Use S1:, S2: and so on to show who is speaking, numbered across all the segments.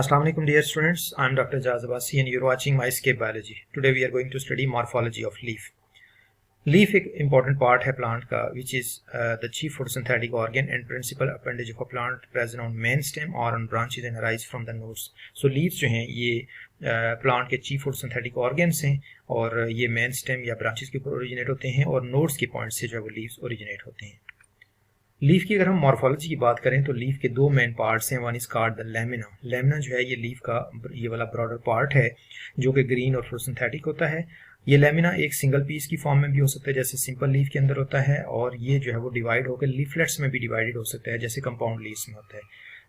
S1: Assalamu alaikum dear students, I am Dr. Jaz Abbasi and you are watching MyScape Biology. Today we are going to study morphology of leaf. Leaf एक important part है plant का which is the chief photosynthetic organ and principal appendage of a plant present on main stem or on branches and arise from the nodes. So leaves जो हैं ये plant के chief photosynthetic organs हैं और ये main stem या branches के ऊपर originate होते हैं और nodes के point से जो है वो leaves originate होते हैं. लीफ की अगर हम मॉर्फोलॉजी की बात करें तो लीफ के दो मेन पार्ट्स हैं. One is called the lamina. Lamina जो है ये लीफ का ये वाला ब्रॉडर पार्ट है जो कि ग्रीन और फोटोसिंथेटिक होता है. ये लेमिना एक सिंगल पीस की फॉर्म में भी हो सकता है जैसे सिंपल लीफ के अंदर होता है और ये जो है वो डिवाइड होकर लीफलेट्स में भी डिवाइडेड हो सकता है जैसे कंपाउंड लीव्स में होता है.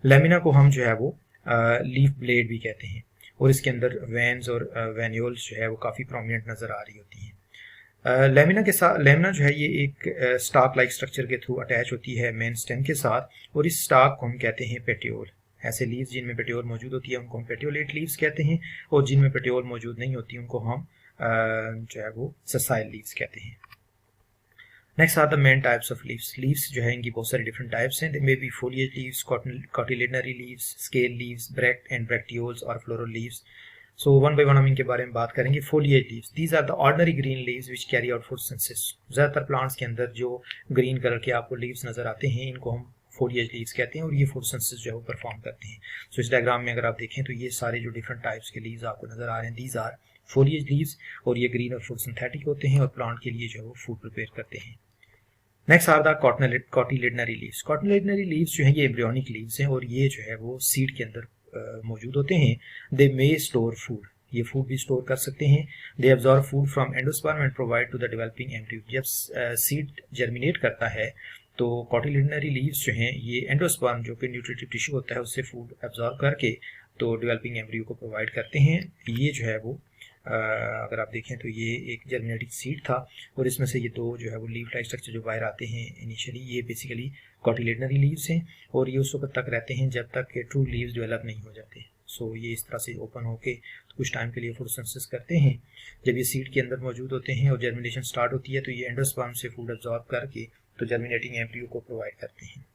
S1: लेमिना को हम जो है वो लीफ ब्लेड भी कहते हैं और इसके अंदर वेन्स और वेन्यूल्स जो है वो काफ़ी प्रोमिनेंट नज़र आ रही होती हैं. लेमिना के साथ लेमिना जो है ये एक स्टाक लाइक स्ट्रक्चर के थ्रू अटैच होती है मेन स्टेम के साथ और इस स्टाक को हम कहते हैं पेटियोल. ऐसे लीव्स जिनमें पेटियोल मौजूद होती है उनको हम पेटियोलेट लीव्स कहते हैं और जिनमें पेटियोल मौजूद नहीं होती उनको हम जो है वो ससाइल लीव्स कहते हैं. Next are the main types of leaves. Leaves जो है इनकी बहुत सारी डिफरेंट टाइप्स हैं. They may be foliage leaves, cotyledonary leaves, scale leaves, bract and bracteoles और floral leaves. So one by one हम इनके बारे में बात करेंगे. Foliage leaves, these are the ordinary green leaves which carry out photosynthesis. ज़्यादातर plants के अंदर जो ग्रीन कलर के आपको लीव्स नजर आते हैं इनको हम फोलिएज लीव्स कहते हैं और ये फोटोसिंथेसिस जो है वो परफॉर्म करते हैं. सो इस डायग्राम में अगर आप देखें तो ये सारे जो डिफरेंट टाइप्स के लीव्स आपको नजर आ रहे हैं दीज आर फोलिएज लीव्स और ये ग्रीन और फोटोसिंथेटिक होते हैं और प्लांट के लिए जो है वो फूड प्रिपेयर करते हैं. Next are the cotyledonary leaves. Cotyledonary leaves जो है ये एम्ब्रियोनिक लीव्स हैं और ये जो है वो सीड के अंदर मौजूद होते हैं. दे मे स्टोर फूड, ये फूड भी स्टोर कर सकते हैं. They absorb food from endosperm and provide to the developing embryo. जब सीड जर्मिनेट करता है तो कॉटिलेडनरी लीव्स जो हैं ये एंडोस्पर्म जो कि न्यूट्रिटिव टिश्यू होता है उससे फूड एब्जॉर्ब करके तो डेवलपिंग एम्ब्रियो को प्रोवाइड करते हैं. ये जो है वो अगर आप देखें तो ये एक जर्मिनेटिंग सीड था और इसमें से ये दो जो है वो लीफ लाइक स्ट्रक्चर जो बाहर आते हैं इनिशियली ये बेसिकली कॉटिलेडनरी लीव्स हैं और ये उस वक्त तक रहते हैं जब तक के ट्रू लीव्स डेवलप नहीं हो जाते. सो ये इस तरह से ओपन होके तो कुछ टाइम के लिए फोटोसिंथेसिस करते हैं. जब ये सीड के अंदर मौजूद होते हैं और जर्मिनेशन स्टार्ट होती है तो ये एंडोस्पर्म से फूड एब्जॉर्ब करके तो जर्मिनेटिंग एम्ब्रियो को प्रोवाइड करते हैं.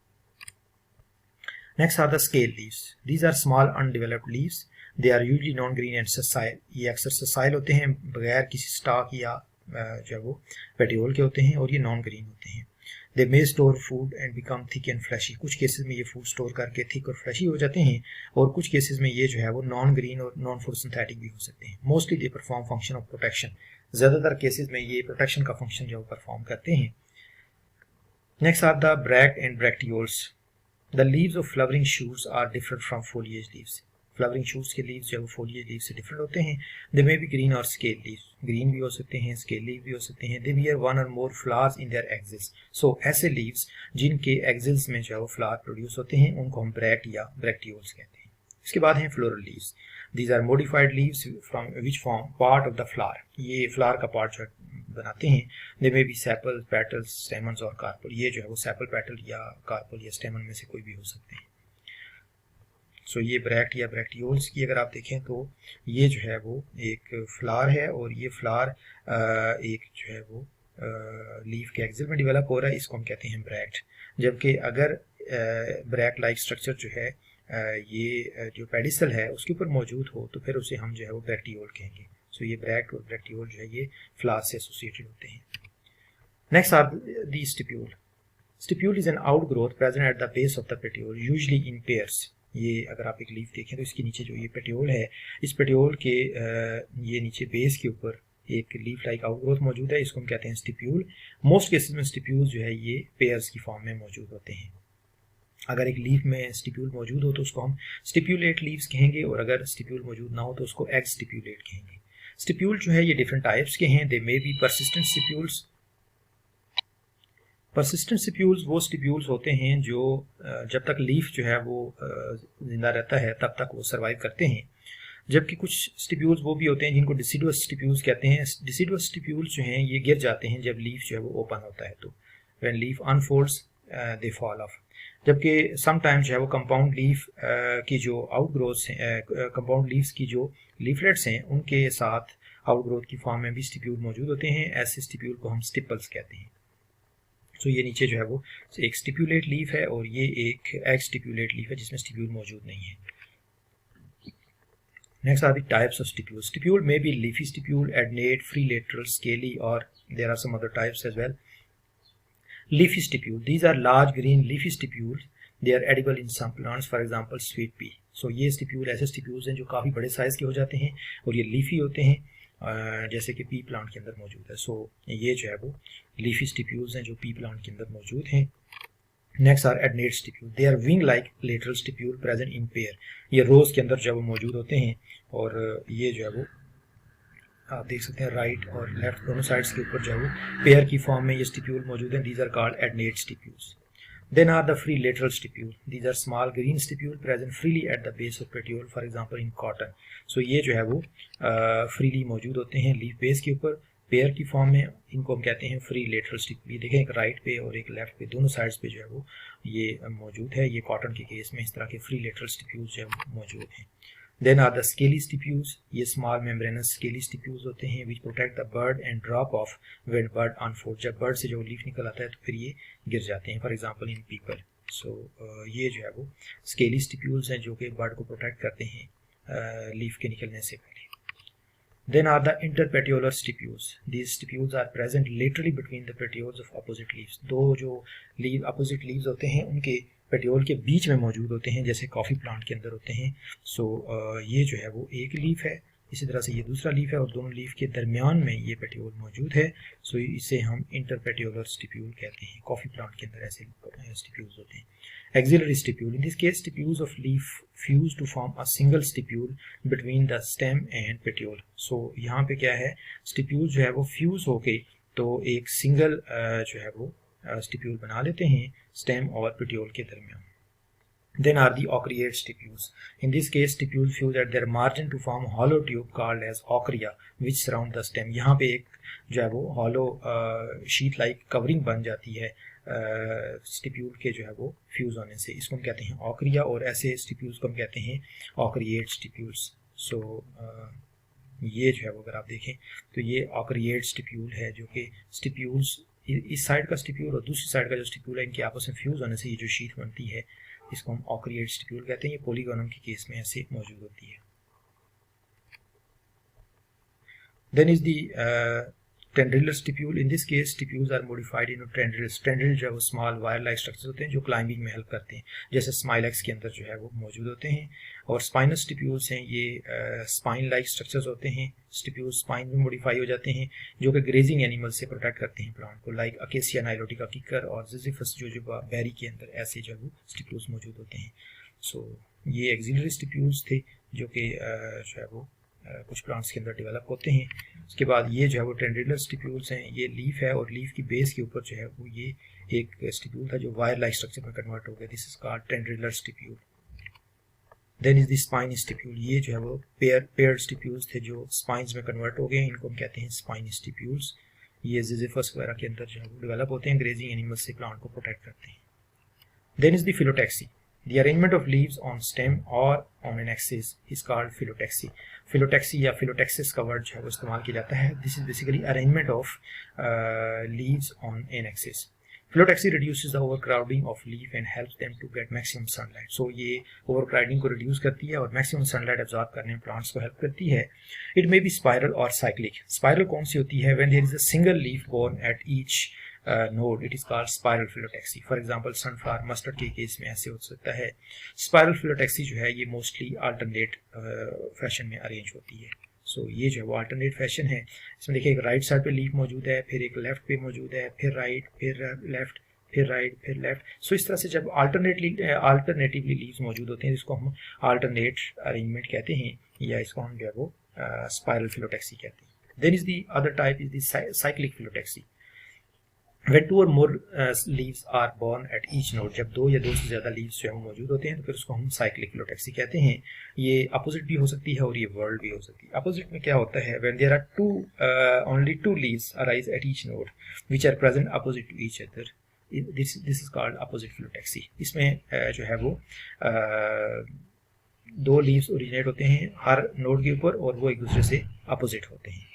S1: Next are the scale leaves. These are small undeveloped leaves. They are usually non green and sessile. ये अक्सर ससाइल होते हैं, बगैर किसी स्टाक या जो है वो पेटियोल के होते हैं और ये नॉन ग्रीन होते हैं. They may store food and become thick and fleshy. कुछ केसेस में ये फूड स्टोर करके थिक और फ्लैशी हो जाते हैं और कुछ केसेस में ये जो है वो नॉन ग्रीन और नॉन फोटोसिंथेटिक भी हो सकते हैं. Mostly they perform function of protection. ज़्यादातर केसेस में ये प्रोटेक्शन का फंक्शन जो परफॉर्म करते हैं. Next are the bract and bracteoles. The leaves of flowering shoots are different from foliage leaves. Flowering shoots के लीव्स जो है वो फोलिएज लीव से डिफरेंट होते हैं. दे मे बी ग्रीन और स्केल लीव्स. ग्रीन भी हो सकते हैं, स्केल लीव भी हो सकते हैं. दे बियर वन और मोर फ्लावर्स इन देयर एक्सिल्स. सो ऐसे लीव्स जिनके एक्सिल्स में जो है वो फ्लावर प्रोड्यूस होते हैं उनको हम ब्रैक्ट या ब्रैक्टियोल्स कहते हैं. इसके बाद हैं floral leaves. These are modified leaves from which form part of the flower. ये फ्लावर का पार्ट जो है बनाते हैं. They may be sepal, petals, stamens और कार्पल. ये जो है वो सेपल, पेटल या कार्पल या स्टेमन में से कोई भी हो सकते हैं. सो ये ब्रैक्ट या ब्रैक्टियोल्स की अगर आप देखें तो ये जो है वो एक फ्लावर है और ये फ्लावर एक जो है वो लीफ के एक्सिल में डेवलप हो रहा है, इसको हम कहते हैं ब्रैक्ट. जबकि अगर ब्रैक्ट लाइक स्ट्रक्चर जो है ये जो पेडिसल है उसके ऊपर मौजूद हो तो फिर उसे हम जो है वो ब्रैक्टियोल कहेंगे. सो ये ब्रैक्ट और ब्रैक्टियोल जो है ये फ्लावर से एसोसिएटेड होते हैं. Next are the stipule. Stipule is an outgrowth present at the base of the petiole usually in pairs. ये अगर आप एक लीफ देखें तो इसके नीचे जो ये पेटियोल है इस पेटियोल के ये नीचे बेस के ऊपर एक लीफ लाइक आउटग्रोथ मौजूद है, इसको हम कहते हैं स्टिप्यूल. मोस्ट केसेस में स्टिप्यूल जो है ये पेयर्स की फॉर्म में मौजूद होते हैं. अगर एक लीफ में स्टिप्यूल मौजूद हो तो उसको हम स्टिप्यूलेट लीव्स कहेंगे और अगर स्टिप्यूल मौजूद ना हो तो उसको एग स्टिप्यूलेट कहेंगे. स्टिप्यूल जो है ये डिफरेंट टाइप्स के हैं. They may be persistent stipules. Persistent stipules वो स्टिप्यूल्स होते हैं जो जब तक लीफ जो है वो जिंदा रहता है तब तक वो सर्वाइव करते हैं. जबकि कुछ स्टिप्यूल्स वो भी होते हैं जिनको डिसिडुअस स्टिप्यूल्स कहते हैं. डिसिडुअस स्टिप्यूल्स जो हैं ये गिर जाते हैं जब लीफ जो है वो ओपन होता है तो when leaf unfolds they fall of. जबकि समटाइम्स जो है वो कंपाउंड लीफ की जो आउटग्रोथ्स हैं, कंपाउंड लीव्स की जो लीफलेट्स हैं उनके साथ आउटग्रोथ की फॉर्म में भी स्टिप्यूल मौजूद होते हैं. ऐसे स्टिप्यूल को हम स्टिपल्स कहते हैं. सो ये नीचे जो है वो एक स्टिप्यूलेट लीफ है और ये एक एग स्टिप्यूलेट लीफ है जिसमें स्टिप्यूल मौजूद नहीं है. Next are the types of stipules. Stipule may be leafy stipule, adnate, free lateral, scaly, or there are some other types as well. Leafy stipule, these are large green leafy stipules. They are edible in some plants, for example sweet pea. So ये stipule ऐसे stipules हैं जो काफ़ी बड़े size के हो जाते हैं और ये लीफी होते हैं, जैसे कि पी प्लांट के अंदर मौजूद है. सो ये जो है वो लीफी स्टिप्यूल्स हैं जो पी प्लांट के अंदर मौजूद हैं. Next are adnate stipule. They are wing like lateral stipule present in pair. ये रोज के अंदर जो है वो मौजूद होते हैं और ये जो है वो आप देख सकते हैं राइट और लेफ्ट दोनों साइड्स के ऊपर जो है वो पेयर की फॉर्म में ये स्टिप्यूल मौजूद हैं. These are called adnate stipules. Then are the free lateral stipule. These are small green stipule present freely at the base of petiole, for example in cotton. So ये जो है वो freely मौजूद होते हैं लीफ बेस के ऊपर pair की फॉर्म में. इनको हम कहते हैं फ्री लेटरल स्टिप्यूल. ये देखें एक राइट पे और एक लेफ्ट पे दोनों साइड्स पे जो है वो ये मौजूद है. ये कॉटन के केस में इस तरह के फ्री लेटरल स्टिप्यूल जो है मौजूद हैं. Then are the scaly stipules. ये small membranous scaly stipules होते हैं which protect the bud and drop off when bud unfolds. जब bud से जो लीफ निकल आता है तो फिर ये गिर जाते हैं, for example in people. So ये जो है वो scaly stipules हैं जो कि bud को protect करते हैं लीफ के निकलने से पहले. Then are the interpetiolar stipules. These stipules are present laterally between the petioles of opposite leaves. दो जो opposite leaves होते हैं उनके पेटियोल के बीच में मौजूद होते हैं जैसे कॉफ़ी प्लांट के अंदर होते हैं. सो ये जो है वो एक लीफ है, इसी तरह से ये दूसरा लीफ है और दोनों लीफ के दरमियान में ये पेटियोल मौजूद है. सो इसे हम इंटरपेटियोलर स्टिप्यूल कहते हैं. कॉफ़ी प्लांट के अंदर ऐसे स्टिप्यूल्स होते हैं. Axillary stipule. In this case stipules of leaf fuse to form a single stipule between the stem and petiole. So यहाँ पे क्या है, स्टिप्यूल जो है वो फ्यूज होके तो एक सिंगल जो है वो स्टिप्यूल बना लेते हैं स्टेम और पेटियोल के दरमियान. Then are the ochreate stipules. In this case, stipules fuse at their margin to form hollow tube called as ochrea, which surround the stem. यहाँ पे एक जो है वो hollow sheet like covering बन जाती है स्टिप्यूल के जो है वो फ्यूज होने से. इसको हम कहते हैं ochrea और ऐसे स्टिप्यूल्स को हम कहते हैं ochreate stipules. So ये जो है वो अगर आप देखें तो ये ochreate स्टिप्यूल है जो कि स्टिप्यूल्स इस साइड का स्टिप्यूल और दूसरी साइड का जो स्टिप्यूल है इनके आपस में फ्यूज होने से ये जो शीट बनती है इसको हम ऑक्रिएट स्टिप्यूल कहते हैं. ये पॉलीगोनम के केस में ऐसे मौजूद होती है. Then is the tendrillar stipule. In this case stipules are modified into tendrils. Tendril जो है वो स्मॉल वायर लाइक स्ट्रक्चर होते हैं जो क्लाइंबिंग में हेल्प करते हैं जैसे स्माइलेक्स के अंदर जो है वो मौजूद होते हैं. और स्पाइनस स्टिप्यूल्स हैं, ये स्पाइन लाइक स्ट्रक्चर्स होते हैं. स्टिप्यूल्स स्पाइन में मॉडिफाई हो जाते हैं जो कि ग्रेजिंग एनिमल से प्रोटेक्ट करते हैं प्लांट को, लाइक अकेसिया नाइलोटिका किकर और जिजिफस जो बेरी के अंदर ऐसे जो है वो स्टिप्यूल्स मौजूद होते हैं. सो ये एक्सिलरी स्टिप्यूल्स थे जो कि जो है वो कुछ प्लांट्स के अंदर डेवलप होते हैं. उसके बाद ये जो है वो टेंड्रिलर स्टिप्यूल्स हैं. ये लीफ है और लीफ की बेस के ऊपर जो है वो ये एक स्टिप्यूल था जो वायर लाइक स्ट्रक्चर में कन्वर्ट हो गया. This is called tendrillar stipule. Then is the spine stipule. ये जो है वो पेयर्ड स्टिप्यूल्स थे जो स्पाइन्स में कन्वर्ट हो गए. इनको हम कहते हैं स्पाइन स्टिप्यूल्स. ये जिजिफस वगैरह के अंदर जो है वो डेवलप होते हैं, ग्रेजिंग एनिमल्स से प्लांट को प्रोटेक्ट करते हैं. Then is the phyllotaxy. The arrangement of leaves on stem or on an axis is called phyllotaxy. Phyllotaxy या phyllotaxis का वर्ड जो है वो इस्तेमाल किया जाता है. This is basically arrangement of leaves on an axis. Phyllotaxy reduces the overcrowding of leaf and helps them to get maximum sunlight. So ये overcrowding को reduce करती है और maximum sunlight absorb करने में plants को help करती है. It may be spiral or cyclic. Spiral कौन सी होती है? When there is a single leaf borne at each node, it is called spiral phyllotaxy. For example, sunflower, mustard के case में ऐसे हो सकता है. Spiral phyllotaxy जो है ये मोस्टली अल्टरनेट फैशन में अरेंज होती है. सो ये जो है वो अल्टरनेट फैशन है. इसमें देखिए एक राइट साइड पे लीफ मौजूद है, फिर एक लेफ्ट पे मौजूद है, फिर राइट, फिर लेफ्ट, फिर राइट, फिर लेफ्ट. सो इस तरह से जब अल्टरनेटिवली लीव्स मौजूद होते हैं जिसको हम अल्टरनेट अरेंजमेंट कहते हैं या इसको हम जो है वो स्पाइरल फिलोटैक्सी कहते हैं. Then is the other type is the cyclic phyllotaxy. When two or more leaves are born at each node, जब दो या दो से ज़्यादा leaves जो है मौजूद होते हैं तो फिर उसको हम साइक्लिक फिलोटैक्सी कहते हैं. ये अपोजिट भी हो सकती है और ये वर्ल्ड भी हो सकती है. अपोजिट में क्या होता है? When there are only two leaves arise at each node which are present opposite to each other, this is called opposite phyllotaxy. इसमें जो है वो दो leaves ओरिजिनेट होते हैं हर नोड के ऊपर और वो एक दूसरे से अपोजिट होते हैं.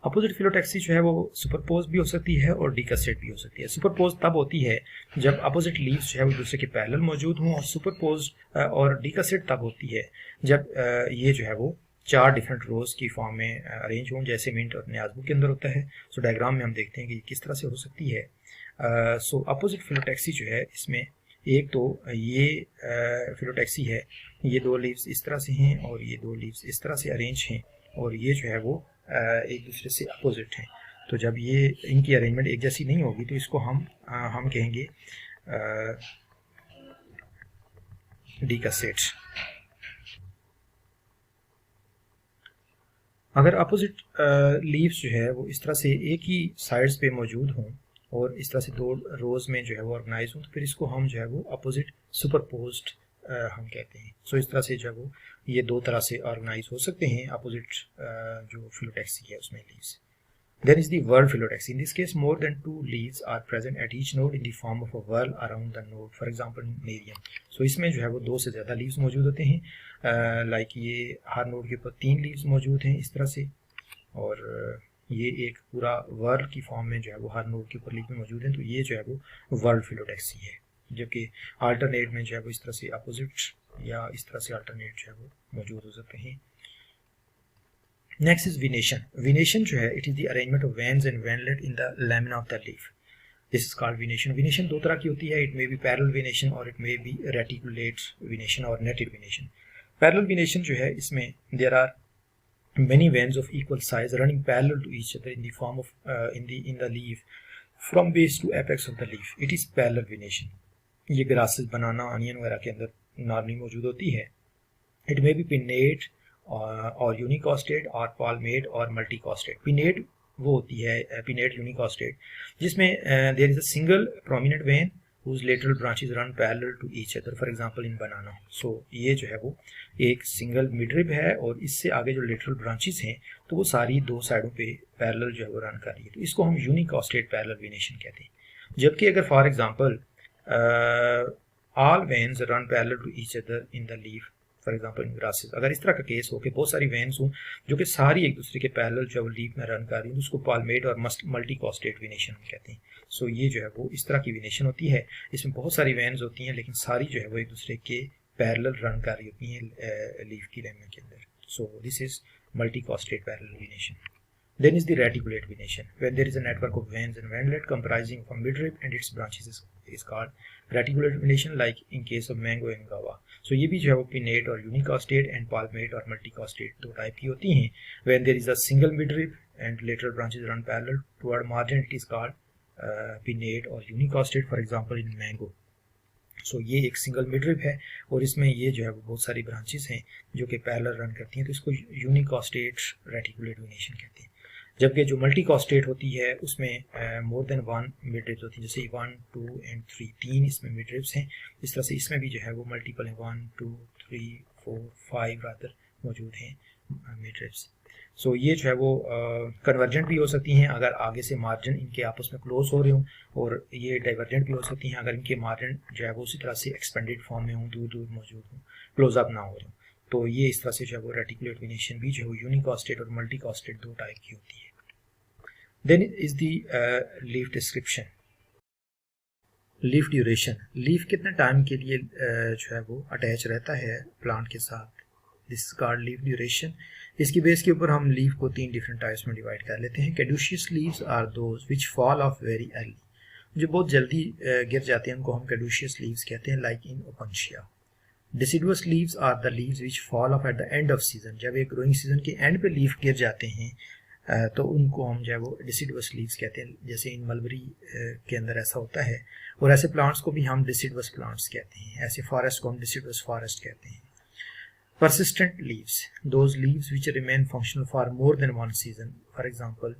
S1: अपोजिट फिलोटैक्सी जो है वो सुपरपोज भी हो सकती है और डिकसेट भी हो सकती है। सुपरपोज तब होती है जब अपोजिट लीव्स जो है वो एक दूसरे के पैरेलल मौजूद हों, और सुपरपोज और डिकसेट तब होती है जब ये जो है वो 4 डिफरेंट रोज की फॉर्म में अरेंज हों, जैसे मिंट और न्याज़बुक के अंदर होता है। सो डायग्राम में हम देखते हैं कि किस तरह से हो सकती है। सो अपोजिट फिलोटैक्सी जो है इसमें एक तो ये फिलोटैक्सी है, ये 2 लीव्स इस तरह से हैं और ये 2 लीव्स इस तरह से अरेंज हैं, और ये जो है वो एक दूसरे से अपोजिट हैं। तो जब ये इनकी अरेंजमेंट एक जैसी नहीं होगी तो इसको हम कहेंगे डिकसेट। अगर अपोजिट लीव्स जो है वो इस तरह से एक ही साइड्स पे मौजूद हों और इस तरह से 2 रोज में जो है वो ऑर्गेनाइज हों, तो फिर इसको हम जो है वो अपोजिट सुपरपोज्ड हम कहते हैं। सो इस तरह से जो है वो ये 2 तरह से ऑर्गेनाइज हो सकते हैं अपोजिट जो फिलोटैक्सी है उसमें leaves. Then is the whorl phyllotaxy. In this case, more than 2 leaves are present at each node in the form of a whorl around the node. For example, Nerium. So इसमें जो है वो 2 से ज़्यादा leaves मौजूद होते हैं। Like ये हर नोड के ऊपर 3 लीव्स मौजूद हैं इस तरह से, और ये एक पूरा whorl की फॉर्म में जो है वो हर नोड के ऊपर लीव में मौजूद हैं। तो ये जो है वो whorl phyllotaxy है, जबकि अल्टरनेट में जो है वो इस तरह से अपोजिट या इस तरह से अल्टरनेट जो है वो मौजूद हो सकते हैं। Next is विनेशन। विनेशन जो है it is the arrangement of veins and veinlet in the lamina of the leaf. This is called venation. Venation 2 तरह की होती है, it may be parallel venation और it may be reticulate venation और netted venation. Parallel venation जो है इसमें there are many veins of equal size running parallel to each other in the form of in the leaf from base to apex of the leaf. It is parallel venation. ये grasses, banana, onion वगैरह के अंदर normally मौजूद होती है। It may be pinnate और unicostate और palmate और मल्टीकॉस्टेट। पिनेट वो होती है पिनेट यूनिकॉस्टेट जिसमें there is a single prominent vein whose lateral branches run parallel to each other, for example in banana. So ये जो है वो एक सिंगल मिडरिब है और इससे आगे जो लेटरल ब्रांचेस हैं तो वो सारी 2 साइडों पे पैरेलल जो है वो रन कर रही है, तो इसको हम यूनिकॉस्टेट पैरेलल वेनेशन कहते हैं। जबकि अगर for example all veins run parallel to each other in the leaf, for example in grasses, अगर इस तरह का केस हो कि बहुत सारी वेन्स हों जो कि सारी एक दूसरे के पैरेलल जो है वो लीफ में रन कर रही हैं, तो उसको पाल्मेट और मल्टीकॉस्टेट वेनेशन कहते हैं। सो ये जो है वो इस तरह की वेनेशन होती है, इसमें बहुत सारी वेन्स होती हैं लेकिन सारी जो है वो एक दूसरे के पैरेलल रन कर रही होती हैं लीफ की लैमिना के अंदर। So this is multicostate parallel venation. Then is the reticulate venation, when there is a network of veins and venlet comprising of a midrib and its branches is called reticulate venation, like in case of mango and guava. So ये भी जो है वो pinnate और unicostate and palmate और multicostate 2 type की होती हैं। When there is a single midrib and lateral branches run parallel toward margin, it is called pinnate और unicostate, for example in mango. सो ये एक सिंगल मिडरिब है और इसमें ये जो है वो बहुत सारी ब्रांचेस हैं जो कि पैरेलल रन करती हैं, तो इसको यूनिकॉस्टेट रेटिकुलेट वेनेशन कहते हैं। जबकि जो मल्टीकॉस्टेट होती है उसमें मोर देन 1 मिडरिब्स होती हैं, जैसे 1, 2 एंड 3, 3 इसमें मिडरिब्स हैं। इस तरह से इसमें भी जो है वो मल्टीपल हैं, 1, 2, 3, 4, 5 रादर मौजूद हैं मिडरिब्स। सो ये जो है वो कन्वर्जेंट भी हो सकती हैं अगर आगे से मार्जिन इनके आपस में क्लोज हो रहे हों, और ये डाइवर्जेंट भी हो सकती हैं अगर इनके मार्जिन जो है वो उसी तरह से एक्सपेंडेड फॉर्म में हों, दूर दूर मौजूद हों, क्लोज अप ना हो रहे हों। तो ये इस तरह से जो है वो रेटिकुलेट वेनेशन भी जो है वो यूनिकॉस्टेट और मल्टीकॉस्टेट 2 टाइप की होती है। Then is the leaf description. Leaf duration, leaf कितने टाइम के लिए जो है वो अटैच रहता है प्लांट के साथ, this is called leaf duration. इसकी बेस के ऊपर हम लीफ को 3 डिफरेंट टाइप्स में डिवाइड कर लेते हैं। Caducous leaves are those which fall off very early, जो बहुत जल्दी गिर जाते हैं उनको हम कैडुशियस लीव्स कहते हैं, like in Opuntia. Deciduous leaves are the leaves which fall off at the end of season, जब एक ग्रोइंग सीजन के एंड पे लीफ गिर जाते हैं तो उनको हम जो है वो डिसिडुअस लीव्स कहते हैं, जैसे इन मलबरी के अंदर ऐसा होता है। और ऐसे प्लांट्स को भी हम डिसिडुअस प्लांट्स कहते हैं, ऐसे फॉरेस्ट को हम डिसिडुअस फॉरेस्ट कहते हैं। Persistent leaves, those leaves which remain functional for more than 1 season, for example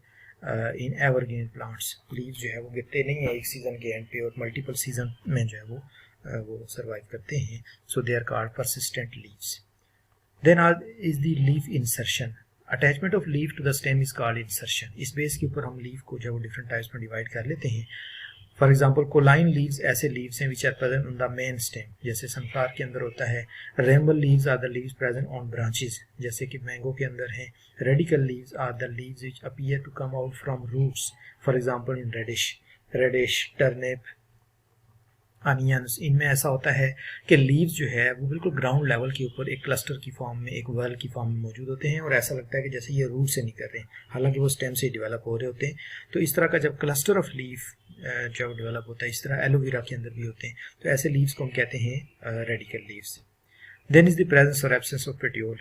S1: in evergreen plants, leaves जो है वो गिरते नहीं है एक सीजन के एंड पे और मल्टीपल सीजन में जो है वो सर्वाइव करते हैं, so they are called persistent leaves. Then is the leaf insertion. Attachment of leaf to the stem is called insertion. इस बेस के ऊपर हम लीफ को जो है वो डिफरेंट टाइप्स में डिवाइड कर लेते हैं। फॉर एग्जाम्पल कोलाइन लीव्स ऐसे लीव्स हैं which are present on the main stem, जैसे सनफ्लावर के अंदर होता है। Ramal leaves are the leaves present on branches, जैसे कि मैंगो के अंदर हैं। Radical leaves are the leaves which appear to come out from roots, for example in radish, turnip, onions. इनमें ऐसा होता है कि लीव्स जो है वो बिल्कुल ग्राउंड लेवल के ऊपर एक क्लस्टर की फॉर्म में, एक वेल की फॉर्म में मौजूद होते हैं और ऐसा लगता है कि जैसे ये रूट से निकल रहे हैं, हालांकि वो स्टेम से डेवलप हो रहे होते हैं। तो इस तरह का जब क्लस्टर ऑफ लीफ जब डेवलप होता है, इस तरह एलोवेरा के अंदर भी होते हैं, तो ऐसे लीव्स को हम कहते हैं radical leaves. Then is the presence और एब्सेंस ऑफ पेटियोल।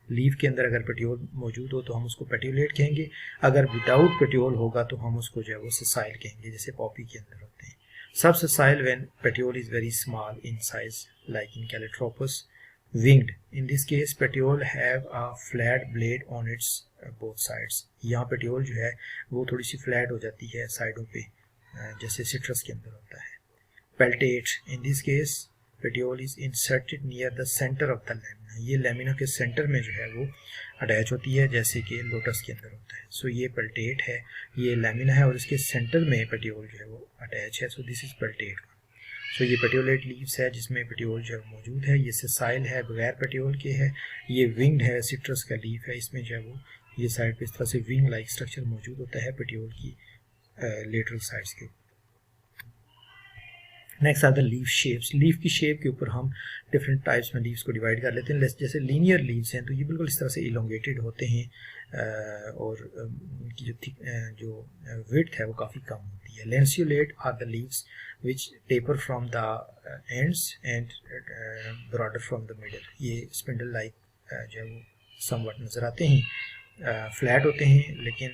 S1: लीफ के अंदर अगर पेटियोल मौजूद हो तो हम उसको पेटियोलेट कहेंगे, अगर विदाउट पेटियोल होगा तो हम उसको जो है वो सेसाइल कहेंगे, जैसे पॉपी के अंदर होते हैं। Subsessile when petiole is very small in size, like in Calotropis. Winged. In this case, petiole have a flat blade on its both sides. यहाँ petiole जो है वो थोड़ी सी फ्लैट हो जाती है साइडों पे, जैसे सिट्रस के अंदर होता है। Peltate. In this case, petiole is inserted near the center of the lamina. ये लेमिना के सेंटर में जो है वो अटैच होती है, जैसे कि लोटस के अंदर होता है। सो ये पेल्टेट है, ये लेमिना है और इसके सेंटर में पेटियोल जो है वो अटैच है। So this is पेल्टेट। सो ये पेटियोलेट लीव्स है जिसमें पेटियोल जो है मौजूद है। ये सेसाइल है, बगैर पेटियोल के है। ये विंग्ड है, सिट्रस का लीफ है, इसमें जो है वो ये साइड पे इस तरह से विंग लाइक स्ट्रक्चर मौजूद होता है पेटियोल की लेटरल साइड्स के। Next are the leaf shapes. Leaf की शेप के ऊपर हम डिफरेंट टाइप्स में लीव्स को डिवाइड कर लेते हैं। जैसे लीनियर लीव्स हैं तो ये बिल्कुल इस तरह से इलोंगेटेड होते हैं और उनकी जो विड्थ है वो काफ़ी कम होती है। Lanceolate are the leaves which taper from the ends and broader from the middle. ये स्पिंडल लाइक जो है वो समवट नज़र आते हैं, फ्लैट होते हैं, लेकिन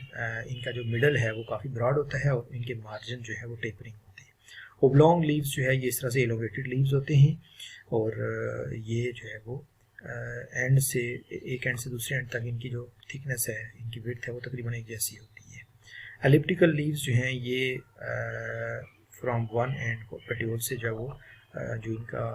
S1: इनका जो मिडल है वो काफ़ी ब्रॉड होता है और इनके मार्जिन जो है वो टेपरिंग होते हैं। ओब्लॉन्ग लीव्स जो है ये इस तरह से एलोवेटेड लीव्स होते हैं और ये जो है वो एंड से एक एंड से दूसरे एंड तक इनकी जो थिकनेस है, इनकी विड्थ है वो तकरीबन एक जैसी होती है। एलिप्टिकल लीव्स जो हैं ये फ्रॉम वन एंड पेटियोल से जो है वो जो इनका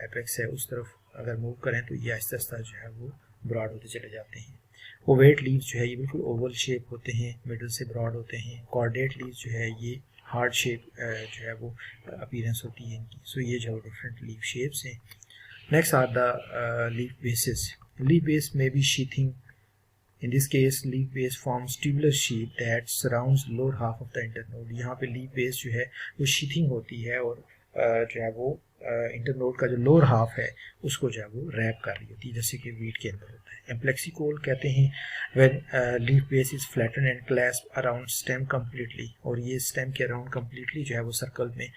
S1: एपेक्स है उस तरफ अगर मूव करें तो ये आहिस्ता आहिस्ता जो है वो ब्रॉड होते चले जाते हैं। ओवेट लीव्स जो है ये बिल्कुल ओवल शेप होते हैं, मिडल से ब्रॉड होते हैं। कॉर्डेट लीव्स जो है ये हार्ड शेप जो है वो अपीयरेंस होती है इनकी। सो ये जो डिफरेंट लीफ शेप्स हैं। Next are the leaf bases. Leaf base may be sheathing. In this case leaf base forms tubular sheath that surrounds lower half of the internode. यहाँ पे लीफ बेस जो है वो sheathing होती है और जो है वो इंटरनोड का जो लोअर हाफ है उसको जो है वो रैप कर रही होती है, जैसे कि वीट के अंदर होता है। एम्प्लेक्सिकोल कहते हैं when leaf base is flatten and clasp around stem completely, और ये स्टेम के अराउंड कम्प्लीटली जो है वो सर्कल में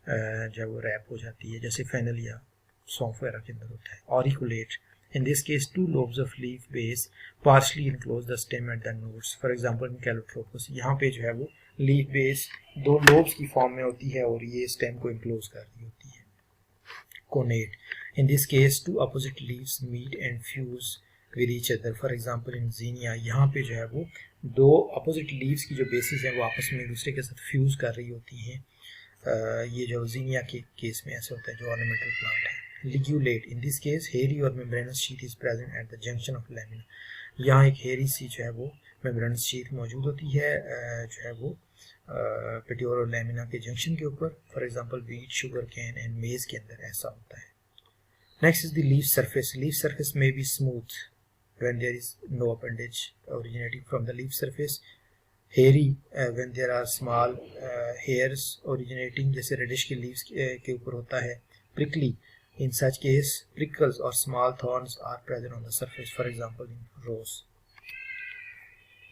S1: जो है वो रैप हो जाती है, जैसे फेनल या सौंफ वगैरह के अंदर होता है। ऑरिकुलेट। In this case, two lobes of leaf base partially enclose the stem at the nodes. For example, in Calotropis, यहाँ पे जो है वो leaf base दो lobes की फॉर्म में होती है और ये stem को enclose कर रही होती है। Connate. In this case, two opposite leaves meet and fuse with each other. For example, in Zinnia, यहाँ पे जो है वो दो opposite leaves की जो bases हैं वो आपस में एक दूसरे के साथ fuse कर रही होती हैं। ये जो Zinnia के केस में ऐसे होता है जो ornamental plant है। Ligulate. In this case, hairy और membranous sheath is present at the junction of lamina. यहाँ एक hairy सी जो है वो membranous sheath मौजूद होती है जो है वो पेटियोल और लैमिना के जंक्शन के ऊपर। For example wheat, sugar cane and maize के अंदर ऐसा होता है। Next is the leaf surface. Leaf surface may be smooth when there is no appendage originating from the leaf surface. Hairy when there are small hairs originating, जैसे reddish के leaves के ऊपर होता है। Prickly. In such case, prickles or small thorns are present on the surface, for example in rose.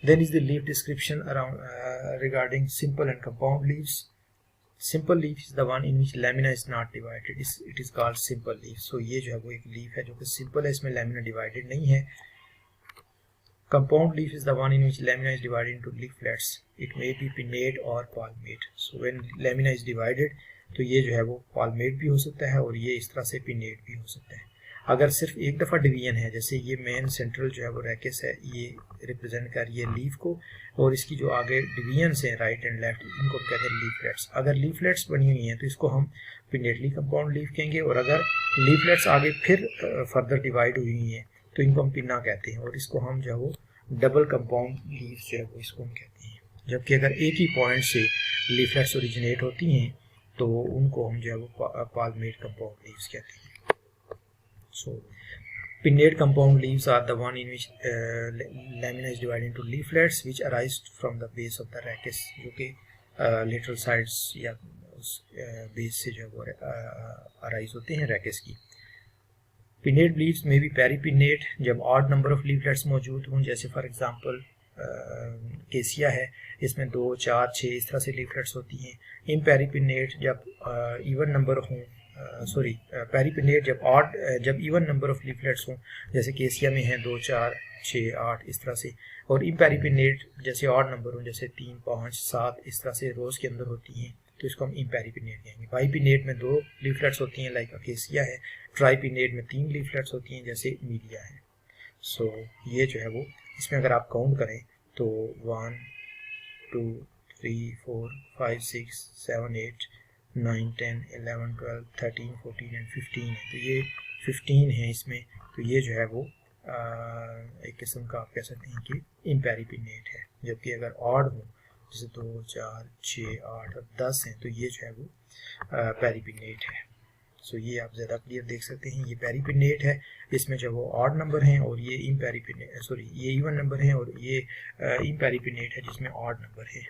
S1: Then is the leaf description around regarding simple and compound leaves. Simple leaf is the one in which lamina is not divided. It is called simple leaf. So ये जो है वो एक leaf है जो कि simple है, इसमें lamina divided नहीं है. Compound leaf is the one in which lamina is divided into leaflets. It may be pinnate or palmate. So when lamina is divided, तो ये जो है वो पालमेट भी हो सकता है और ये इस तरह से पिनेट भी हो सकता है। अगर सिर्फ एक दफ़ा डिवीजन है, जैसे ये मेन सेंट्रल जो है वो रैकेस है, ये रिप्रेजेंट कर रही है लीफ को और इसकी जो आगे डिवीजन्स हैं राइट एंड लेफ्ट, इनको कहते हैं लीफलेट्स। अगर लीफलेट्स बनी हुई हैं तो इसको हम पिनेटली कंपाउंड लीफ कहेंगे और अगर लीफलेट्स आगे फिर फर्दर डिवाइड हुई हैं तो इनको हम पिन्ना कहते हैं और इसको हम जो है वो डबल कंपाउंड लीफ जो है वो इसको हम कहते हैं। जबकि अगर एक ही पॉइंट से लीफलेट्स ओरिजिनेट होती हैं तो उनको हम जो है वो पाल्मेट कंपाउंड लीव्स कहते हैं। सो pinnate compound leaves are the one in which lamina is divided into leaflets which arise from the base of the rachis, जो कि lateral sides या base से जो है वो arise होते हैं rachis की। pinnate leaves में भी peripinnate जब odd number of leaflets मौजूद हों, जैसे फॉर एग्जांपल केसिया है, इसमें 2, 4, 6 इस तरह से लीफलेट्स होती हैं। इम्पेरिपिनेट जब इवन नंबर हों, पेरिपिनेट जब इवन नंबर ऑफ लीफलेट्स हों, जैसे केसिया में हैं 2, 4, 6, 8 इस तरह से, और इम्पेरिपिनेट जैसे ऑड नंबर हों, जैसे 3, 5, 7 इस तरह से रोज के अंदर होती हैं, तो इसको हम इम्पेरिपिनेट कहेंगे। बाइपिनेट में 2 लीफलेट्स होती हैं लाइक अकेसिया है। ट्राइपिनेट में 3 लीफलेट्स होती हैं जैसे मीडिया है। सो ये जो है वो, इसमें अगर आप काउंट करें तो 1, 2, 3, 4, 5, 6, 7, 8, 9, 10, 11, 12, 13, 14 एंड 15 है। तो ये 15 है इसमें, तो ये जो है वो एक किस्म का आप कह सकते हैं कि इम्पेरिपिनेट है। जबकि अगर ऑड हो जैसे 2, 4, 6, 8 और 10 हैं तो ये जो है वो पेरिपिनेट है। सो ये आप ज़्यादा क्लियर देख सकते हैं, ये पेरिपिनेट है, इसमें जो वो ऑड नंबर हैं, और ये ये इवन नंबर हैं, और ये इम्पेरिपिनेट है जिसमें ऑड नंबर है।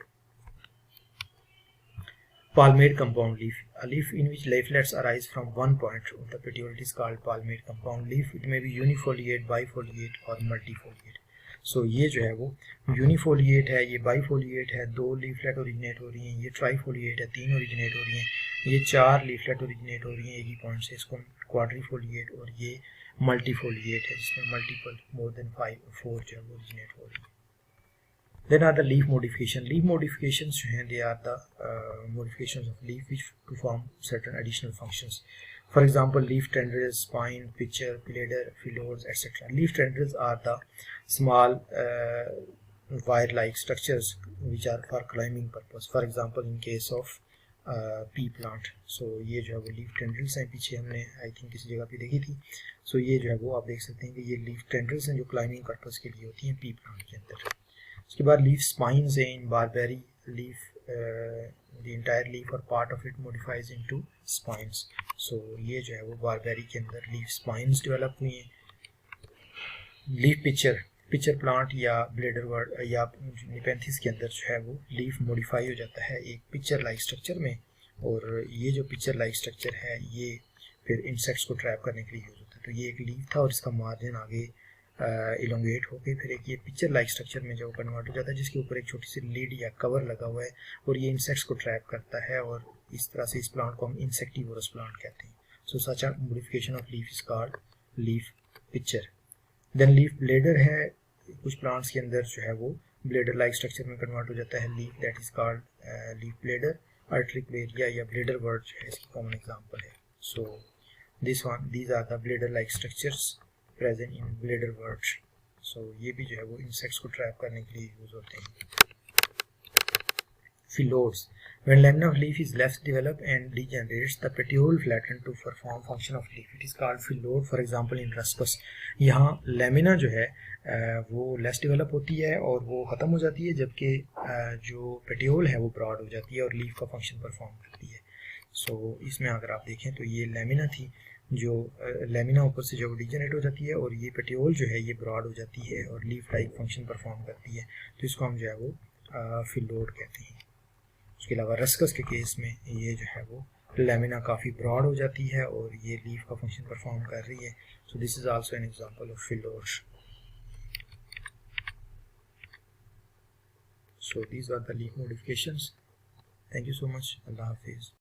S1: Palmate compound leaf, a leaf in which leaflets arise from one point of the petiole is called palmate compound leaf. It may be unifoliate, bifoliate or multifoliate. So ये जो है वो यूनिफोलिएट है, ये बाइफोलिएट है, 2 लीफलेट ओरिजिनेट हो रही हैं, ये ट्राइफोलिएट है, 3 ओरिजिनेट हो रही हैं, ये 4 लीफलेट ओरिजिनेट हो रही हैं एक ही पॉइंट से, इसको क्वाड्रीफोलिएट, और ये मल्टीफोलिएट है जिसमें मल्टीपल मोर देन 4 जो है वो ओरिजिनेट हो रही है। Then are the leaf modification. Leaf modifications जो हैं, they are the modifications of leaf which perform certain additional functions. For example, leaf tendrils, spine, pitcher, bladder, phyllodes, etc. Leaf tendrils are the small wire-like structures which are for climbing purpose. For example, in case of pea plant. So ये जो है वो leaf tendrils हैं, पीछे हमने I think किसी जगह पे देखी थी। So ये जो है वो आप देख सकते हैं कि ये leaf tendrils हैं जो climbing purpose के लिए होती हैं pea plant के अंदर। उसके बाद लीफ स्पाइन्स हैं in barberry leaf, the entire leaf or part of it modifies into spines. So ये जो है वो बारबेरी के अंदर लीफ स्पाइन्स डेवलप हुई हैं। लीफ पिक्चर प्लांट या ब्लेडर वर्ड या निपेंथिस के अंदर जो है वो लीफ मॉडिफाई हो जाता है एक पिक्चर लाइक स्ट्रक्चर में, और ये जो पिक्चर लाइक स्ट्रक्चर है ये फिर इंसेक्ट्स को ट्रैप करने के लिए यूज होता है। तो ये एक लीफ था और इसका मार्जिन आगे इलोंगेट होके फिर एक ये पिक्चर लाइक स्ट्रक्चर में जो कन्वर्ट हो जाता है, जिसके ऊपर एक छोटी सी लीड या कवर लगा हुआ है, और ये इंसेक्ट्स को ट्रैप करता है, और इस तरह से इस प्लांट को हम इंसेक्टिवोरस प्लांट कहते हैं। So such a modification of leaf is called leaf pitcher. Then leaf bladder है, कुछ प्लांट्स के अंदर जो है वो ब्लेडर लाइक स्ट्रक्चर में कन्वर्ट हो जाता है leaf, that is called leaf bladder. Utricularia या ब्लेडर वर्ड जो है इसकी कॉमन एग्जांपल है। सो these are the bladder like structures present in bladder words. So ये भी जो है वो इंसेक्ट्स को ट्रैप करने के लिए यूज होते हैं। Phyllodes. When lamina of leaf is less developed and degenerates, the petiole flatten to perform function of leaf. It is called phyllodes. For example in Ruscus. यहाँ lamina जो है वो लेस डेवलप होती है और वो ख़त्म हो जाती है, जबकि जो पेटियोल है वो ब्रॉड हो जाती है और लीफ का फंक्शन परफॉर्म करती है। सो इसमें अगर आप देखें तो ये लेमिना थी, जो लेमिना ऊपर से जो डिजेनरेट हो जाती है, और ये पेटियोल जो है ये ब्रॉड हो जाती है और लीफ लाइक फंक्शन परफॉर्म करती है, तो इसको हम जो है वो फिलोड कहते हैं। उसके अलावा रस्कस के केस में ये जो है वो लेमिना काफ़ी ब्रॉड हो जाती है और ये लीफ का फंक्शन परफॉर्म कर रही है। So this is also an example of phyllode. So these are the leaf modifications. Thank you so much. Allah Hafiz.